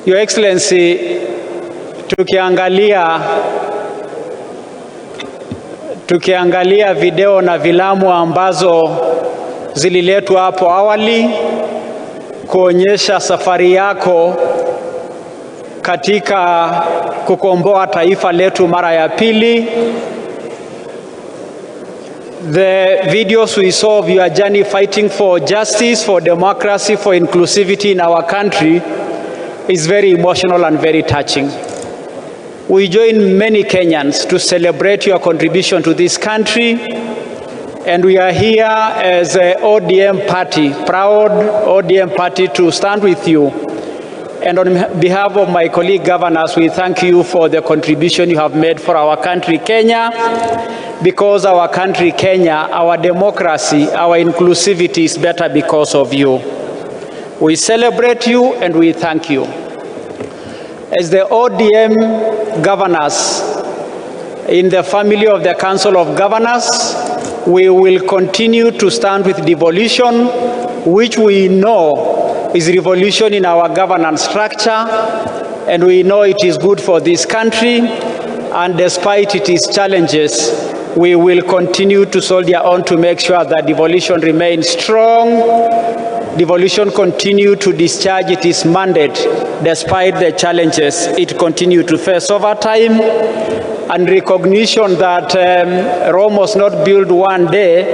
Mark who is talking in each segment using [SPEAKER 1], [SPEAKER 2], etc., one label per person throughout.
[SPEAKER 1] Your Excellency, tukiangalia video na filamu ambazo zililetwa hapo awali kuonyesha safari yako katika kukomboa taifa letu mara ya pili. The videos we saw of your journey fighting for justice, for democracy, for inclusivity in our country is very emotional and very touching. We join many Kenyans to celebrate your contribution to this country, and we are here as a ODM party, proud ODM party, to stand with you. And on behalf of my colleague governors, we thank you for the contribution you have made for our country, Kenya, because our country, Kenya, our democracy, our inclusivity is better because of you. We celebrate you and we thank you. As the ODM governors in the family of the Council of Governors, we will continue to stand with devolution, which we know is revolution in our governance structure, and we know it is good for this country, and despite its challenges, we will continue to soldier on to make sure that devolution remains strong. Devolution continue to discharge its mandate despite the challenges it continue to face over time, and recognition that Rome was not built one day.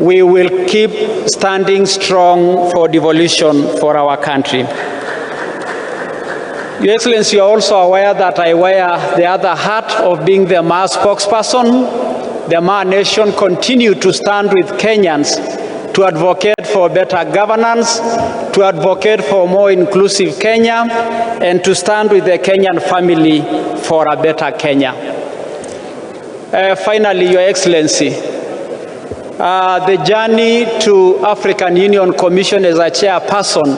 [SPEAKER 1] We will keep standing strong for devolution for our country. Your Excellency, you are also aware that I wear the other hat of being the MAA spokesperson. The MAA nation continue to stand with Kenyans to advocate for better governance, to advocate for more inclusive Kenya, and to stand with the Kenyan family for a better Kenya. Finally, Your Excellency, the journey to African Union Commission as a chairperson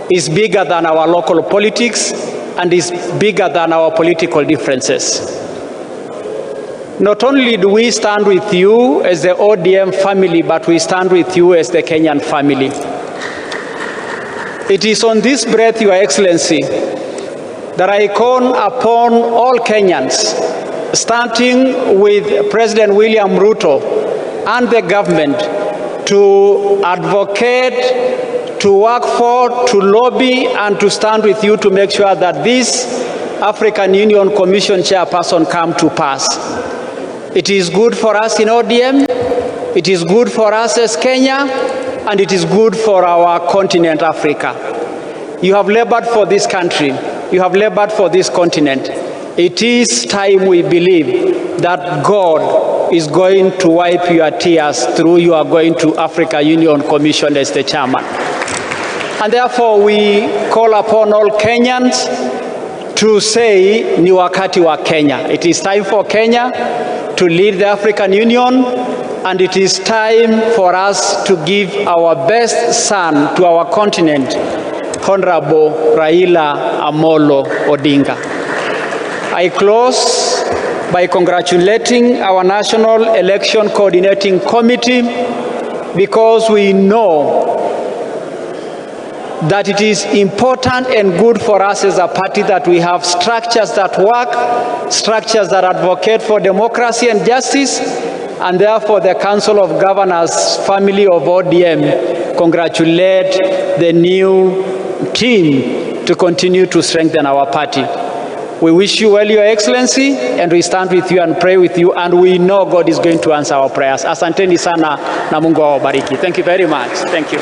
[SPEAKER 1] is bigger than our local politics and is bigger than our political differences. Not only do we stand with you as the ODM family, but we stand with you as the Kenyan family. It is on this breath, Your Excellency, that I call upon all Kenyans, starting with President William Ruto and the government, to advocate, to work for, to lobby, and to stand with you to make sure that this African Union Commission chairperson come to pass. It is good for us in ODM, it is good for us as Kenya, and it is good for our continent, Africa. You have labored for this country, you have labored for this continent. It is time, we believe, that God is going to wipe your tears through you are going to Africa Union Commission as the chairman. And therefore we call upon all Kenyans to say ni wakati wa Kenya. It is time for Kenya to lead the African Union, and it is time for us to give our best son to our continent, Honorable Raila Odinga. I close by congratulating our National Election Coordinating Committee, because we know that it is important and good for us as a party that we have structures that work, structures that advocate for democracy and justice, and therefore the Council of Governors family of ODM congratulate the new team to continue to strengthen our party. We wish you well, Your Excellency, and we stand with you and pray with you, and we know God is going to answer our prayers. Asanteni sana na Mungu awabariki. Thank you very much. Thank you.